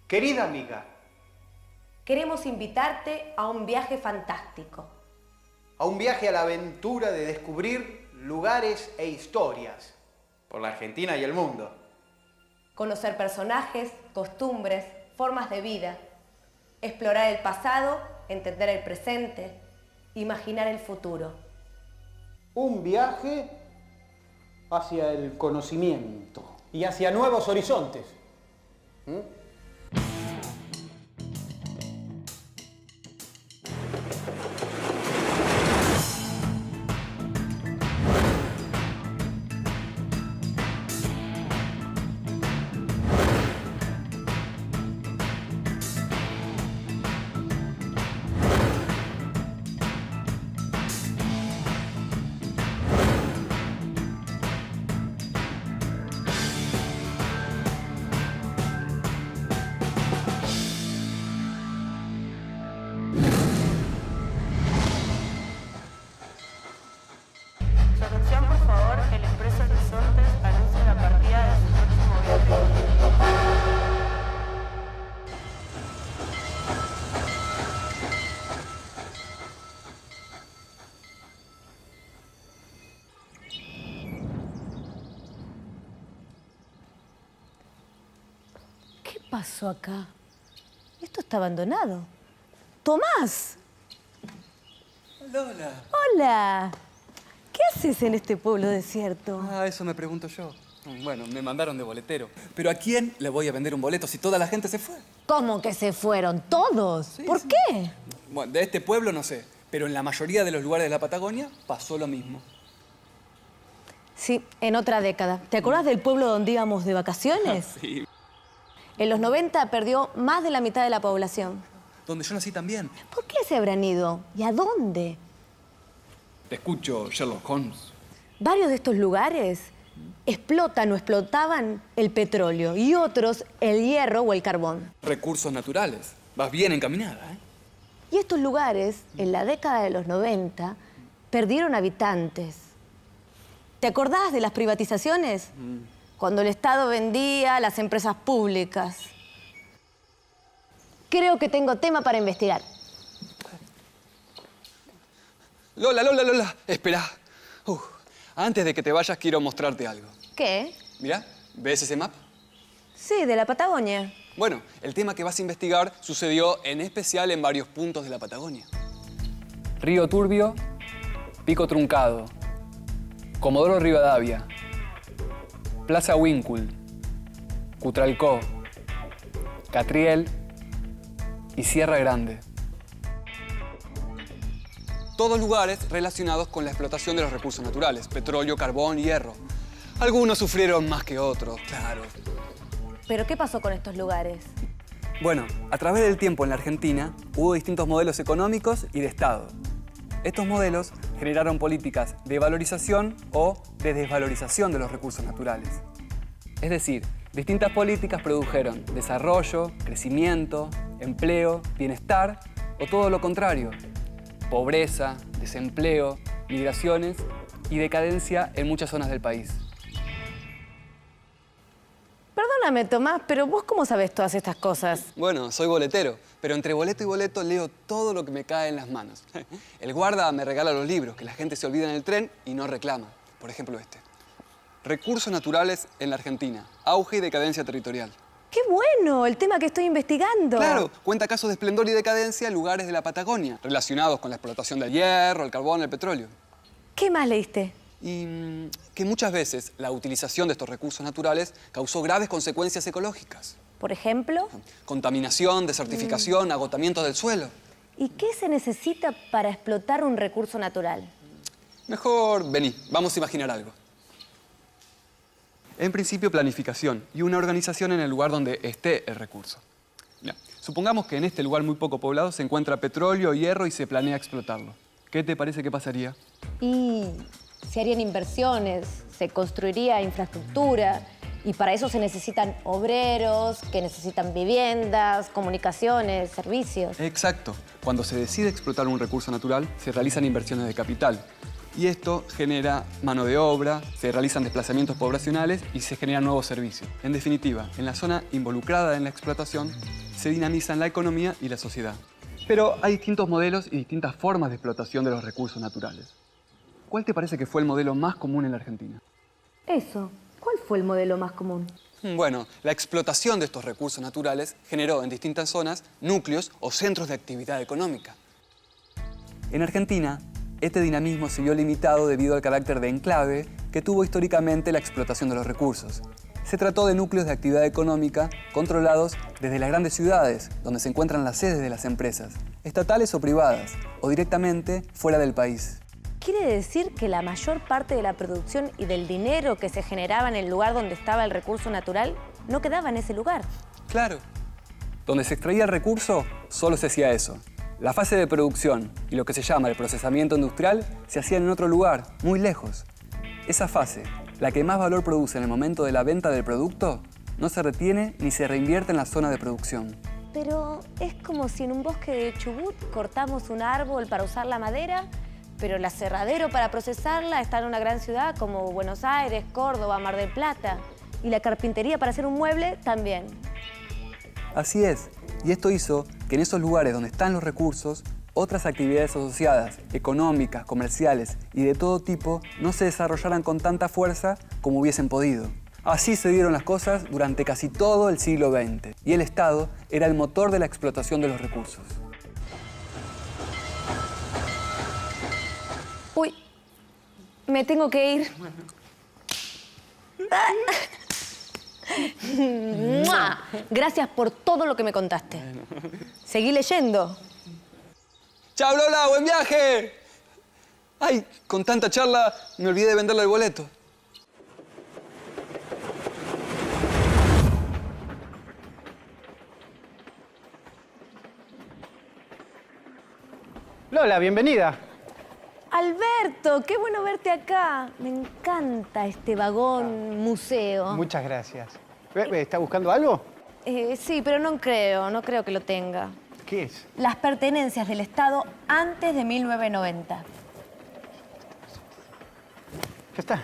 Querida amiga, queremos invitarte a un viaje fantástico. a un viaje a la aventura de descubrir lugares e historias por la Argentina y el mundo. Conocer personajes, costumbres, formas de vida. Explorar el pasado, entender el presente, imaginar el futuro. Un viaje hacia el conocimiento. Y hacia nuevos horizontes. Su atención, por favor, el Expreso Horizontes anuncia la partida de su próximo viaje. ¿Qué pasó acá? Esto está abandonado. ¡Tomás! Lola. ¡Hola! ¿Qué haces en este pueblo desierto? Ah, eso me pregunto yo. Bueno, me mandaron de boletero. ¿Pero a quién le voy a vender un boleto si toda la gente se fue? ¿Cómo que se fueron? ¿Todos? Sí, ¿Por sí. qué? Bueno, de este pueblo no sé, pero en la mayoría de los lugares de la Patagonia pasó lo mismo. Sí, en otra década. ¿Te acuerdas del pueblo donde íbamos de vacaciones? Sí. En los 90 perdió más de la mitad de la población. Donde yo nací también. ¿Por qué se habrán ido? ¿Y a dónde? Te escucho, Sherlock Holmes. Varios de estos lugares explotan o explotaban el petróleo y otros el hierro o el carbón. Recursos naturales. Vas bien encaminada, ¿eh? Y estos lugares, en la década de los 90, perdieron habitantes. ¿Te acordás de las privatizaciones? Cuando el Estado vendía a las empresas públicas. Creo que tengo tema para investigar. Lola, espera. Antes de que te vayas, quiero mostrarte algo. ¿Qué? Mirá, ¿ves ese mapa? Sí, de la Patagonia. Bueno, el tema que vas a investigar sucedió en especial en varios puntos de la Patagonia. Río Turbio, Pico Truncado, Comodoro Rivadavia, Plaza Winkul, Cutralcó, Catriel y Sierra Grande. Todos lugares relacionados con la explotación de los recursos naturales, petróleo, carbón y hierro. Algunos sufrieron más que otros, claro. ¿Pero qué pasó con estos lugares? Bueno, a través del tiempo en la Argentina hubo distintos modelos económicos y de Estado. Estos modelos generaron políticas de valorización o de desvalorización de los recursos naturales. Es decir, distintas políticas produjeron desarrollo, crecimiento, empleo, bienestar o todo lo contrario, pobreza, desempleo, migraciones y decadencia en muchas zonas del país. Perdóname, Tomás, pero ¿vos cómo sabés todas estas cosas? Bueno, soy boletero, pero entre boleto y boleto leo todo lo que me cae en las manos. El guarda me regala los libros, que la gente se olvida en el tren y no reclama. Por ejemplo, este. Recursos naturales en la Argentina. Auge y decadencia territorial. ¡Qué bueno! El tema que estoy investigando. Claro, cuenta casos de esplendor y decadencia en lugares de la Patagonia, relacionados con la explotación del hierro, el carbón, el petróleo. ¿Qué más leíste? Y que muchas veces la utilización de estos recursos naturales causó graves consecuencias ecológicas. Por ejemplo. Contaminación, desertificación, agotamiento del suelo. ¿Y qué se necesita para explotar un recurso natural? Mejor, vení, vamos a imaginar algo. En principio, planificación y una organización en el lugar donde esté el recurso. Ya. Supongamos que en este lugar muy poco poblado se encuentra petróleo, hierro y se planea explotarlo. ¿Qué te parece que pasaría? Y se harían inversiones, se construiría infraestructura y para eso se necesitan obreros, que necesitan viviendas, comunicaciones, servicios. Exacto. Cuando se decide explotar un recurso natural, se realizan inversiones de capital. Y esto genera mano de obra, se realizan desplazamientos poblacionales y se generan nuevos servicios. En definitiva, en la zona involucrada en la explotación se dinamizan la economía y la sociedad. Pero hay distintos modelos y distintas formas de explotación de los recursos naturales. ¿Cuál te parece que fue el modelo más común en la Argentina? Eso. ¿Cuál fue el modelo más común? Bueno, la explotación de estos recursos naturales generó en distintas zonas núcleos o centros de actividad económica. En Argentina, este dinamismo se vio limitado debido al carácter de enclave que tuvo históricamente la explotación de los recursos. Se trató de núcleos de actividad económica controlados desde las grandes ciudades, donde se encuentran las sedes de las empresas, estatales o privadas, o directamente fuera del país. ¿Quiere decir que la mayor parte de la producción y del dinero que se generaba en el lugar donde estaba el recurso natural no quedaba en ese lugar? Claro. Donde se extraía el recurso, solo se hacía eso. La fase de producción y lo que se llama el procesamiento industrial se hacían en otro lugar, muy lejos. Esa fase, la que más valor produce en el momento de la venta del producto, no se retiene ni se reinvierte en la zona de producción. Pero es como si en un bosque de Chubut cortamos un árbol para usar la madera, pero el aserradero para procesarla está en una gran ciudad como Buenos Aires, Córdoba, Mar del Plata. Y la carpintería para hacer un mueble también. Así es, y esto hizo que en esos lugares donde están los recursos, otras actividades asociadas, económicas, comerciales y de todo tipo, no se desarrollaran con tanta fuerza como hubiesen podido. Así se dieron las cosas durante casi todo el siglo XX, y el Estado era el motor de la explotación de los recursos. Uy, me tengo que ir. ¡Mua! Gracias por todo lo que me contaste. Seguí leyendo. ¡Chao, Lola! ¡Buen viaje! Ay, con tanta charla me olvidé de venderle el boleto. Lola, bienvenida. Alberto, qué bueno verte acá. Me encanta este vagón museo. Muchas gracias. ¿Está buscando algo? Sí, pero no creo que lo tenga. ¿Qué es? Las pertenencias del Estado antes de 1990. Ya está.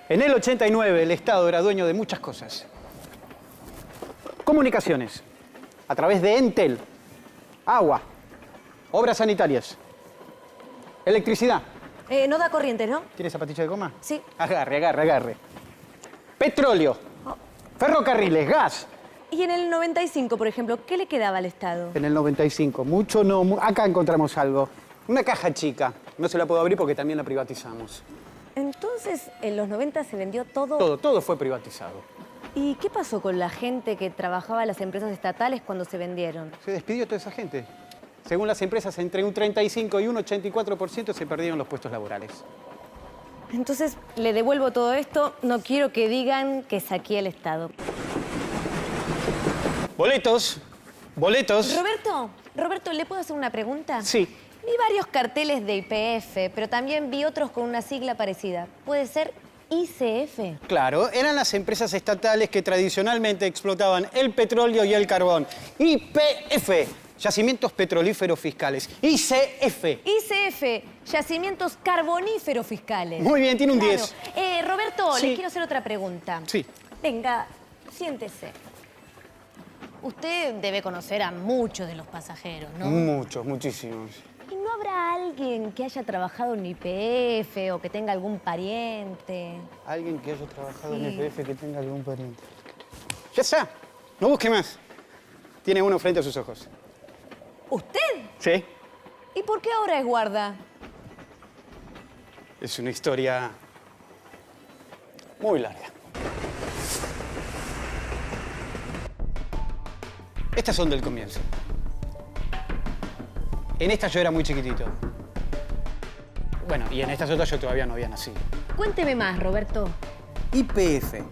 En el 89 el Estado era dueño de muchas cosas. Comunicaciones, a través de Entel. Agua, obras sanitarias, electricidad. No da corriente, ¿no? ¿Tiene zapatilla de goma? Sí. Agarre. Petróleo, ferrocarriles, gas. Y en el 95, por ejemplo, ¿qué le quedaba al Estado? En el 95, mucho no. Acá encontramos algo. Una caja chica. No se la puedo abrir porque también la privatizamos. Entonces, en los 90 se vendió todo. Todo fue privatizado. ¿Y qué pasó con la gente que trabajaba en las empresas estatales cuando se vendieron? Se despidió toda esa gente. Según las empresas, entre un 35 y un 84% se perdieron los puestos laborales. Entonces, le devuelvo todo esto. No quiero que digan que saqué el Estado. Boletos. Roberto, ¿le puedo hacer una pregunta? Sí. Vi varios carteles de YPF, pero también vi otros con una sigla parecida. ¿Puede ser YCF? Claro, eran las empresas estatales que tradicionalmente explotaban el petróleo y el carbón. YPF, Yacimientos Petrolíferos Fiscales. YCF, Yacimientos Carboníferos Fiscales. Muy bien, tiene un Claro. 10. Roberto, Sí. le quiero hacer otra pregunta. Sí. Venga, siéntese. Usted debe conocer a muchos de los pasajeros, ¿no? Muchos, muchísimos. ¿Y no habrá alguien que haya trabajado en YPF o que tenga algún pariente? Alguien que haya trabajado Sí. en YPF que tenga algún pariente. Ya está, no busque más. Tiene uno frente a sus ojos. ¿Usted? ¿Sí? ¿Y por qué ahora es guarda? Es una historia muy larga. Estas son del comienzo. En esta yo era muy chiquitito. Bueno, y en estas otras yo todavía no había nacido. Cuénteme más, Roberto. YPF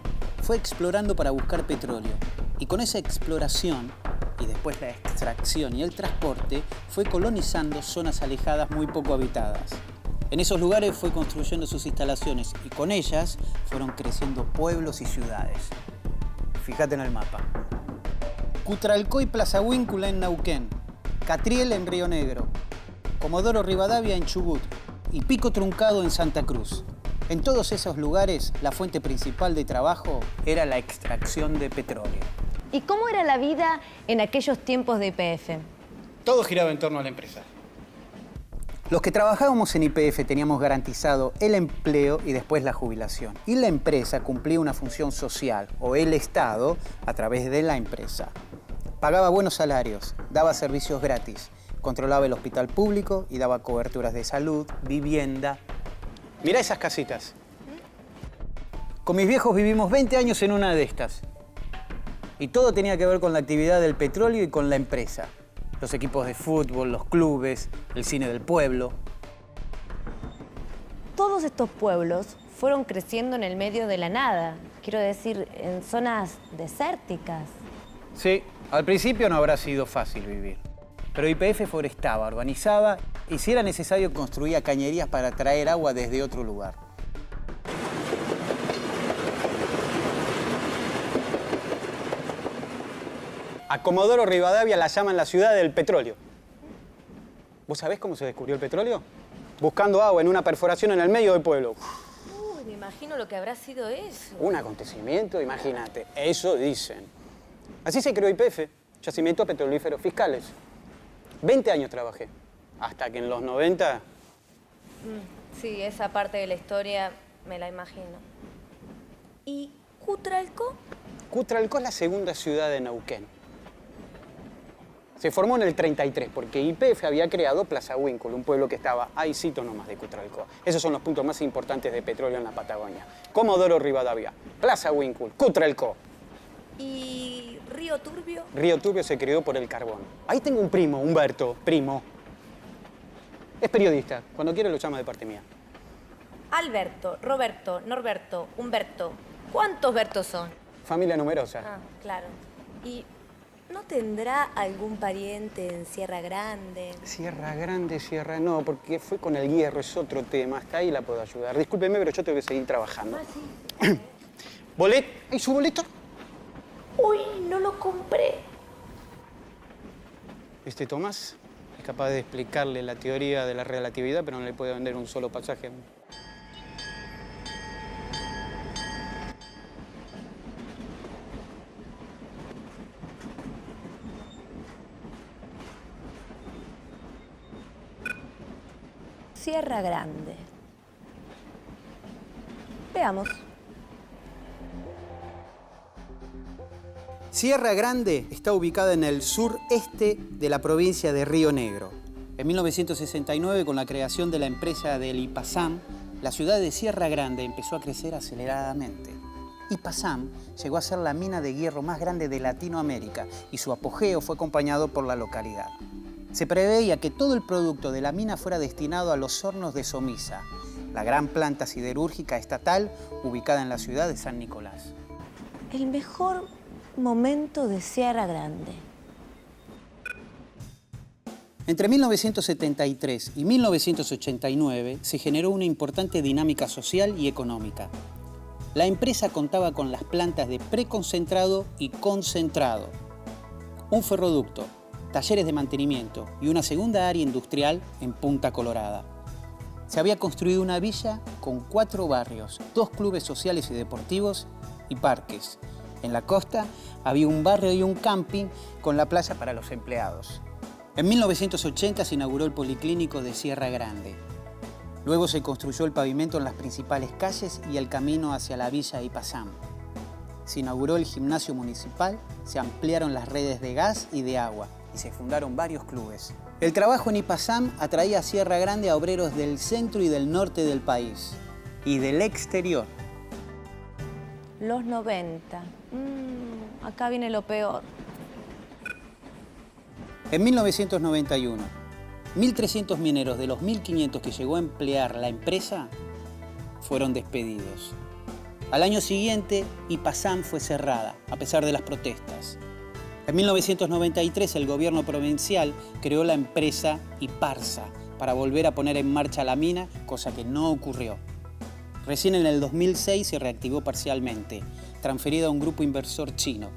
fue explorando para buscar petróleo. Y con esa exploración, y después la extracción y el transporte, fue colonizando zonas alejadas muy poco habitadas. En esos lugares fue construyendo sus instalaciones y con ellas fueron creciendo pueblos y ciudades. Fíjate en el mapa. Cutralcó y Plaza Huíncula en Neuquén, Catriel en Río Negro, Comodoro Rivadavia en Chubut y Pico Truncado en Santa Cruz. En todos esos lugares, la fuente principal de trabajo era la extracción de petróleo. ¿Y cómo era la vida en aquellos tiempos de YPF? Todo giraba en torno a la empresa. Los que trabajábamos en YPF teníamos garantizado el empleo y después la jubilación. Y la empresa cumplía una función social, o el Estado, a través de la empresa. Pagaba buenos salarios, daba servicios gratis, controlaba el hospital público y daba coberturas de salud, vivienda. Mirá esas casitas. Con mis viejos vivimos 20 años en una de estas. Y todo tenía que ver con la actividad del petróleo y con la empresa. Los equipos de fútbol, los clubes, el cine del pueblo. Todos estos pueblos fueron creciendo en el medio de la nada. Quiero decir, en zonas desérticas. Sí, al principio no habrá sido fácil vivir. Pero YPF forestaba, urbanizaba y si era necesario construía cañerías para traer agua desde otro lugar. A Comodoro Rivadavia la llaman la ciudad del petróleo. ¿Vos sabés cómo se descubrió el petróleo? Buscando agua en una perforación en el medio del pueblo. Uy, me imagino lo que habrá sido eso. Un acontecimiento, imagínate. Eso dicen. Así se creó YPF, Yacimientos Petrolíferos Fiscales. 20 años trabajé, hasta que en los 90... Sí, esa parte de la historia me la imagino. ¿Y Cutralcó? Cutralcó es la segunda ciudad de Neuquén. Se formó en el 33, porque YPF había creado Plaza Huíncul, un pueblo que estaba ahícito nomás de Cutralcó. Esos son los puntos más importantes de petróleo en la Patagonia. Comodoro Rivadavia, Plaza Huíncul, Cutralcó. ¿Y Río Turbio? Río Turbio se creó por el carbón. Ahí tengo un primo, Humberto, primo. Es periodista, cuando quiere lo llama de parte mía. Alberto, Roberto, Norberto, Humberto. ¿Cuántos Bertos son? Familia numerosa. Ah, claro. ¿Y no tendrá algún pariente en Sierra Grande? Sierra Grande, Sierra... No, porque fue con el hierro, es otro tema. Hasta ahí la puedo ayudar. Discúlpeme, pero yo tengo que seguir trabajando. Ah, sí. ¿Bolet? ¿Hay su boleto? Uy, no lo compré. Este Tomás es capaz de explicarle la teoría de la relatividad, pero no le puede vender un solo pasaje. Sierra Grande. Veamos. Sierra Grande está ubicada en el sureste de la provincia de Río Negro. En 1969, con la creación de la empresa del IPASAM, la ciudad de Sierra Grande empezó a crecer aceleradamente. IPASAM llegó a ser la mina de hierro más grande de Latinoamérica y su apogeo fue acompañado por la localidad. Se preveía que todo el producto de la mina fuera destinado a los hornos de Somisa, la gran planta siderúrgica estatal ubicada en la ciudad de San Nicolás. El mejor momento de Sierra Grande. Entre 1973 y 1989 se generó una importante dinámica social y económica. La empresa contaba con las plantas de preconcentrado y concentrado, un ferroducto, talleres de mantenimiento y una segunda área industrial en Punta Colorada. Se había construido una villa con 4 barrios, 2 clubes sociales y deportivos y parques. En la costa había un barrio y un camping con la playa para los empleados. En 1980 se inauguró el Policlínico de Sierra Grande. Luego se construyó el pavimento en las principales calles y el camino hacia la villa IPASAM. Se inauguró el gimnasio municipal, se ampliaron las redes de gas y de agua y se fundaron varios clubes. El trabajo en IPASAM atraía a Sierra Grande a obreros del centro y del norte del país y del exterior. Los 90. Acá viene lo peor. En 1991, 1.300 mineros de los 1.500 que llegó a emplear la empresa fueron despedidos. Al año siguiente, IPASAM fue cerrada, a pesar de las protestas. En 1993, el gobierno provincial creó la empresa IPARSA para volver a poner en marcha la mina, cosa que no ocurrió. Recién en el 2006 se reactivó parcialmente, transferida a un grupo inversor chino,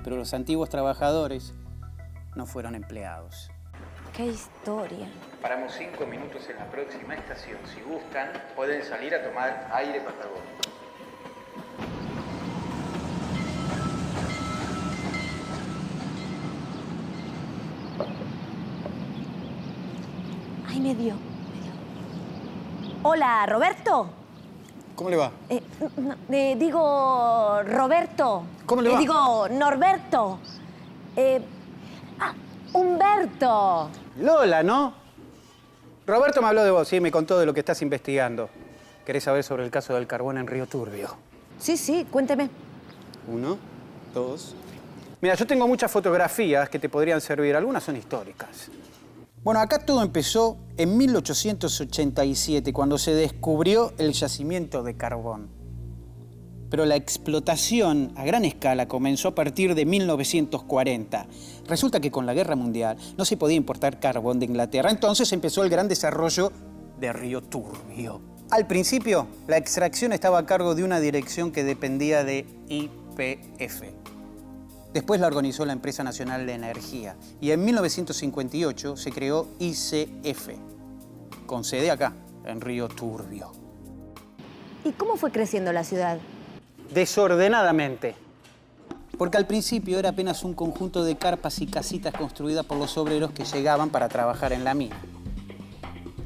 pero los antiguos trabajadores no fueron empleados. qué historia. Paramos 5 minutos en la próxima estación. Si gustan, pueden salir a tomar aire patagónico. Ay, me dio. Hola, ¿Roberto? ¿Cómo le va? Digo, Roberto. ¿Cómo le va? Digo, Norberto. Humberto. Lola, ¿no? Roberto me habló de vos, sí, me contó de lo que estás investigando. ¿Querés saber sobre el caso del carbón en Río Turbio? Sí, cuénteme. 1, 2. Mira, yo tengo muchas fotografías que te podrían servir. Algunas son históricas. Bueno, acá todo empezó en 1887, cuando se descubrió el yacimiento de carbón. Pero la explotación a gran escala comenzó a partir de 1940. Resulta que con la Guerra Mundial no se podía importar carbón de Inglaterra, entonces empezó el gran desarrollo de Río Turbio. Al principio, la extracción estaba a cargo de una dirección que dependía de YPF. Después la organizó la Empresa Nacional de Energía y en 1958 se creó ICF, con sede acá, en Río Turbio. ¿Y cómo fue creciendo la ciudad? Desordenadamente. Porque al principio era apenas un conjunto de carpas y casitas construidas por los obreros que llegaban para trabajar en la mina.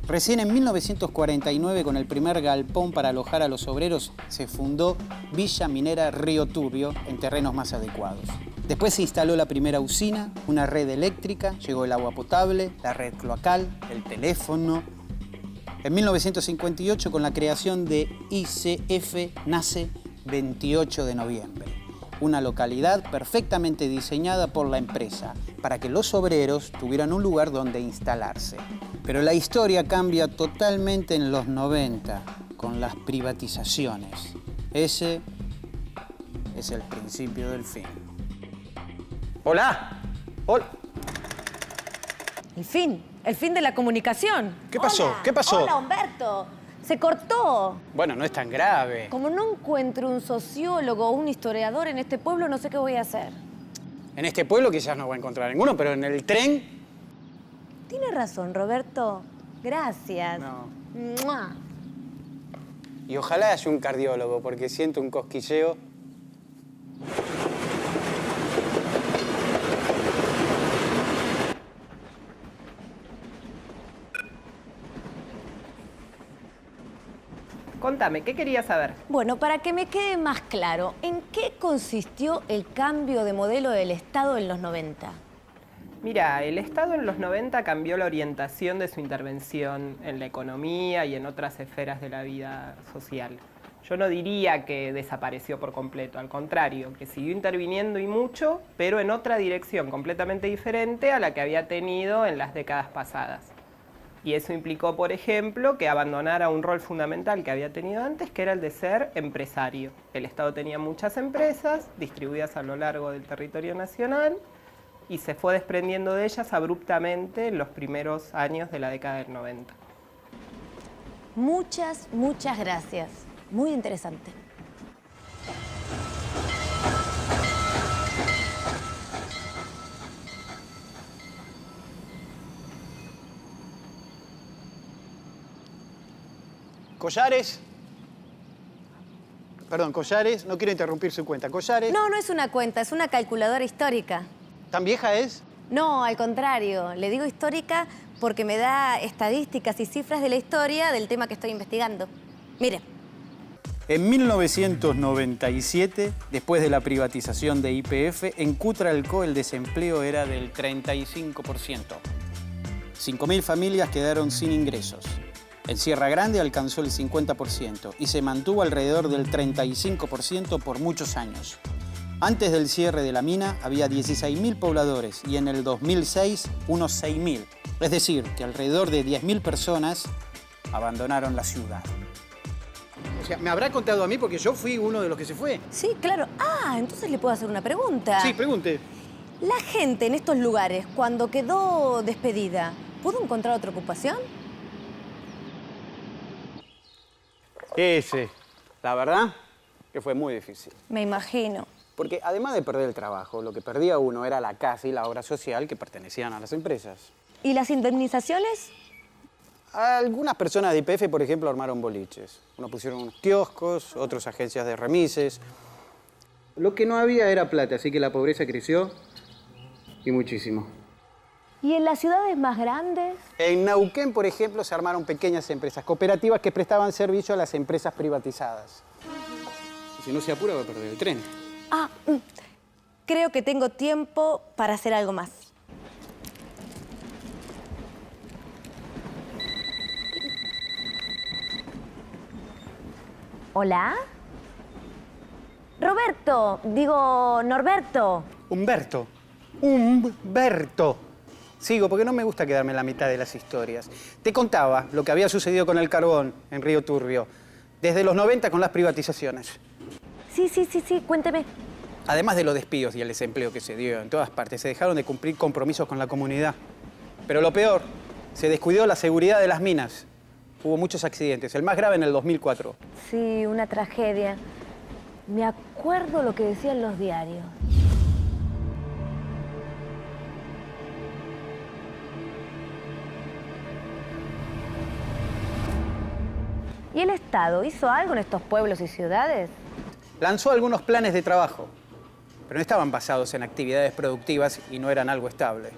Recién en 1949, con el primer galpón para alojar a los obreros, se fundó Villa Minera Río Turbio en terrenos más adecuados. Después se instaló la primera usina, una red eléctrica, llegó el agua potable, la red cloacal, el teléfono. En 1958, con la creación de ICF, nace 28 de noviembre, una localidad perfectamente diseñada por la empresa para que los obreros tuvieran un lugar donde instalarse. Pero la historia cambia totalmente en los 90 con las privatizaciones. Ese es el principio del fin. ¡Hola! ¡Hola! El fin de la comunicación. ¿Qué pasó? Hola. ¿Qué pasó? Hola, Humberto. Se cortó. Bueno, no es tan grave. Como no encuentro un sociólogo o un historiador en este pueblo, no sé qué voy a hacer. En este pueblo quizás no va a encontrar ninguno, pero en el tren... Tienes razón, Roberto. Gracias. No. ¡Mua! Y ojalá haya un cardiólogo, porque siento un cosquilleo. Contame, ¿qué querías saber? Bueno, para que me quede más claro, ¿en qué consistió el cambio de modelo del Estado en los 90? Mira, el Estado en los 90 cambió la orientación de su intervención en la economía y en otras esferas de la vida social. Yo no diría que desapareció por completo, al contrario, que siguió interviniendo y mucho, pero en otra dirección completamente diferente a la que había tenido en las décadas pasadas. Y eso implicó, por ejemplo, que abandonara un rol fundamental que había tenido antes, que era el de ser empresario. El Estado tenía muchas empresas distribuidas a lo largo del territorio nacional y se fue desprendiendo de ellas abruptamente en los primeros años de la década del 90. Muchas gracias. Muy interesante. Collares. Perdón, Collares. No quiero interrumpir su cuenta. Collares. No es una cuenta, es una calculadora histórica. ¿Tan vieja es? No, al contrario. Le digo histórica porque me da estadísticas y cifras de la historia del tema que estoy investigando. Mire. En 1997, después de la privatización de YPF, en Cutralcó el desempleo era del 35%. 5.000 familias quedaron sin ingresos. En Sierra Grande alcanzó el 50% y se mantuvo alrededor del 35% por muchos años. Antes del cierre de la mina había 16.000 pobladores y en el 2006 unos 6.000. Es decir, que alrededor de 10.000 personas abandonaron la ciudad. O sea, ¿me habrá contado a mí porque yo fui uno de los que se fue? Sí, claro. Entonces le puedo hacer una pregunta. Sí, pregunte. La gente en estos lugares, cuando quedó despedida, ¿pudo encontrar otra ocupación? La verdad, que fue muy difícil. Me imagino. Porque además de perder el trabajo, lo que perdía uno era la casa y la obra social que pertenecían a las empresas. ¿Y las indemnizaciones? Algunas personas de YPF, por ejemplo, armaron boliches. Unos pusieron unos kioscos, otros agencias de remises. Lo que no había era plata, así que la pobreza creció y muchísimo. ¿Y en las ciudades más grandes? En Neuquén, por ejemplo, se armaron pequeñas empresas cooperativas que prestaban servicio a las empresas privatizadas. Y si no se apura, va a perder el tren. Creo que tengo tiempo para hacer algo más. ¿Hola? Roberto, digo Norberto. Humberto. Sigo, porque no me gusta quedarme en la mitad de las historias. Te contaba lo que había sucedido con el carbón en Río Turbio, desde los 90 con las privatizaciones. Sí, cuénteme. Además de los despidos y el desempleo que se dio en todas partes, se dejaron de cumplir compromisos con la comunidad. Pero lo peor, se descuidó la seguridad de las minas. Hubo muchos accidentes, el más grave en el 2004. Sí, una tragedia. Me acuerdo lo que decían los diarios. ¿Y el Estado hizo algo en estos pueblos y ciudades? Lanzó algunos planes de trabajo, pero no estaban basados en actividades productivas y no eran algo estable.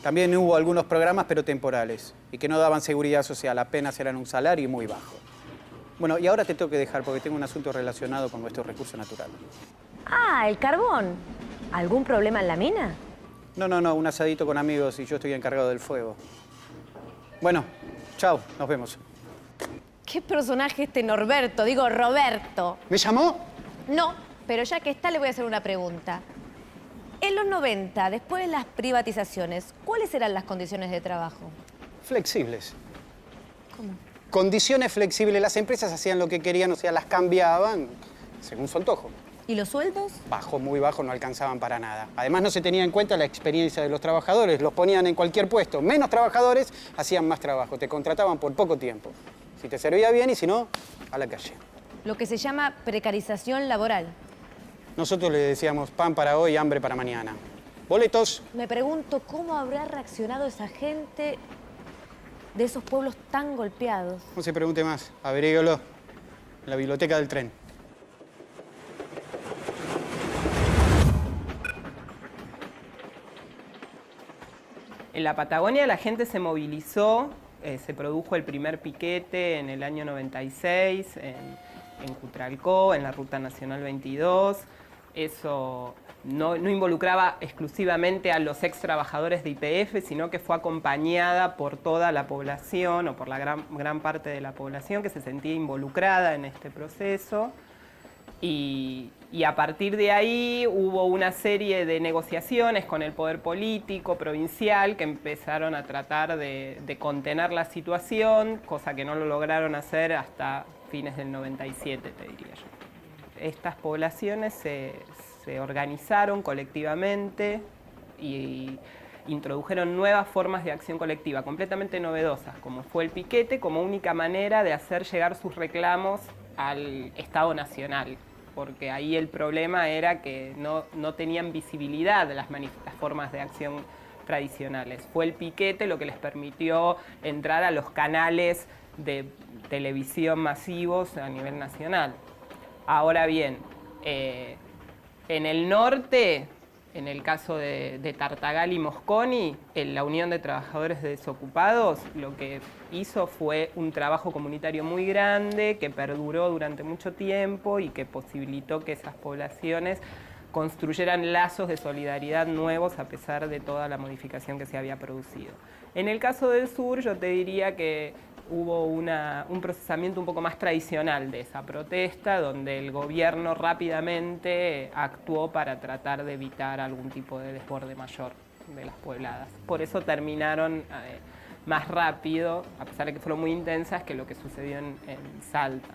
También hubo algunos programas, pero temporales, y que no daban seguridad social, apenas eran un salario muy bajo. Bueno, y ahora te tengo que dejar porque tengo un asunto relacionado con nuestro recurso natural. Ah, el carbón. ¿Algún problema en la mina? No, un asadito con amigos y yo estoy encargado del fuego. Bueno, chao, nos vemos. ¿Qué personaje este Norberto? Digo, Roberto. ¿Me llamó? No, pero ya que está le voy a hacer una pregunta. En los 90, después de las privatizaciones, ¿cuáles eran las condiciones de trabajo? Flexibles. ¿Cómo? Condiciones flexibles. Las empresas hacían lo que querían, o sea, las cambiaban según su antojo. ¿Y los sueldos? Bajo, muy bajo, no alcanzaban para nada. Además, no se tenía en cuenta la experiencia de los trabajadores. Los ponían en cualquier puesto. Menos trabajadores hacían más trabajo. Te contrataban por poco tiempo. Si te servía bien y si no, a la calle. Lo que se llama precarización laboral. Nosotros le decíamos pan para hoy, hambre para mañana. ¿Boletos? Me pregunto cómo habrá reaccionado esa gente de esos pueblos tan golpeados. No se pregunte más. Averíguelo. En la biblioteca del tren. En la Patagonia la gente se movilizó, se produjo el primer piquete en el año 96 en Cutralcó, en la Ruta Nacional 22. Eso no involucraba exclusivamente a los ex trabajadores de YPF, sino que fue acompañada por toda la población o por la gran parte de la población que se sentía involucrada en este proceso. Y a partir de ahí hubo una serie de negociaciones con el poder político provincial que empezaron a tratar de contener la situación, cosa que no lo lograron hacer hasta fines del 97, te diría yo. Estas poblaciones se organizaron colectivamente y introdujeron nuevas formas de acción colectiva completamente novedosas, como fue el piquete, como única manera de hacer llegar sus reclamos al Estado Nacional, porque ahí el problema era que no tenían visibilidad las formas de acción tradicionales. Fue el piquete lo que les permitió entrar a los canales de televisión masivos a nivel nacional. Ahora bien, en el norte, en el caso de Tartagal y Mosconi, en la Unión de Trabajadores Desocupados, lo que hizo fue un trabajo comunitario muy grande que perduró durante mucho tiempo y que posibilitó que esas poblaciones construyeran lazos de solidaridad nuevos a pesar de toda la modificación que se había producido. En el caso del sur, yo te diría que hubo un procesamiento un poco más tradicional de esa protesta, donde el gobierno rápidamente actuó para tratar de evitar algún tipo de desborde mayor de las pobladas. Por eso terminaron más rápido, a pesar de que fueron muy intensas, que lo que sucedió en Salta.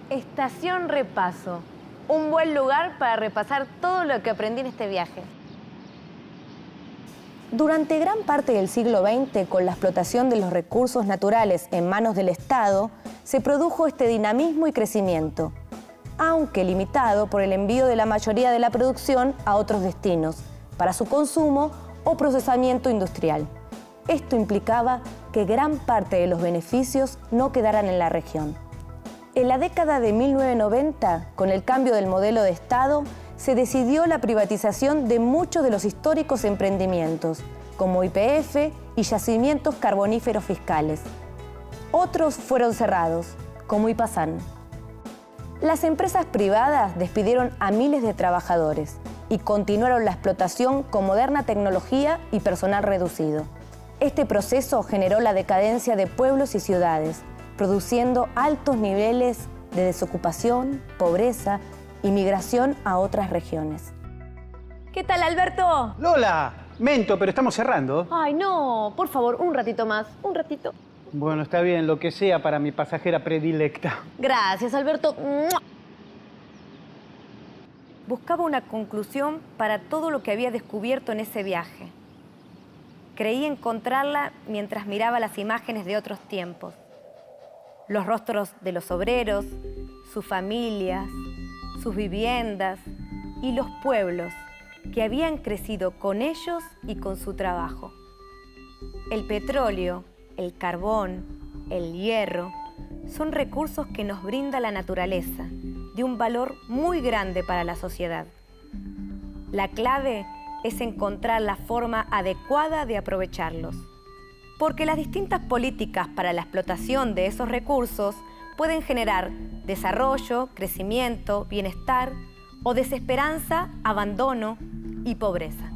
Estación Repaso. Un buen lugar para repasar todo lo que aprendí en este viaje. Durante gran parte del siglo XX, con la explotación de los recursos naturales en manos del Estado, se produjo este dinamismo y crecimiento, aunque limitado por el envío de la mayoría de la producción a otros destinos, para su consumo o procesamiento industrial. Esto implicaba que gran parte de los beneficios no quedaran en la región. En la década de 1990, con el cambio del modelo de Estado, se decidió la privatización de muchos de los históricos emprendimientos, como YPF y yacimientos carboníferos fiscales. Otros fueron cerrados, como Ipazán. Las empresas privadas despidieron a miles de trabajadores y continuaron la explotación con moderna tecnología y personal reducido. Este proceso generó la decadencia de pueblos y ciudades, produciendo altos niveles de desocupación, pobreza y migración a otras regiones. ¿Qué tal, Alberto? Lola, mento, pero estamos cerrando. Ay, no, por favor, un ratito más, un ratito. Bueno, está bien, lo que sea para mi pasajera predilecta. Gracias, Alberto. Buscaba una conclusión para todo lo que había descubierto en ese viaje. Creí encontrarla mientras miraba las imágenes de otros tiempos. Los rostros de los obreros, sus familias, sus viviendas y los pueblos que habían crecido con ellos y con su trabajo. El petróleo, el carbón, el hierro, son recursos que nos brinda la naturaleza, de un valor muy grande para la sociedad. La clave es encontrar la forma adecuada de aprovecharlos. Porque las distintas políticas para la explotación de esos recursos pueden generar desarrollo, crecimiento, bienestar o desesperanza, abandono y pobreza.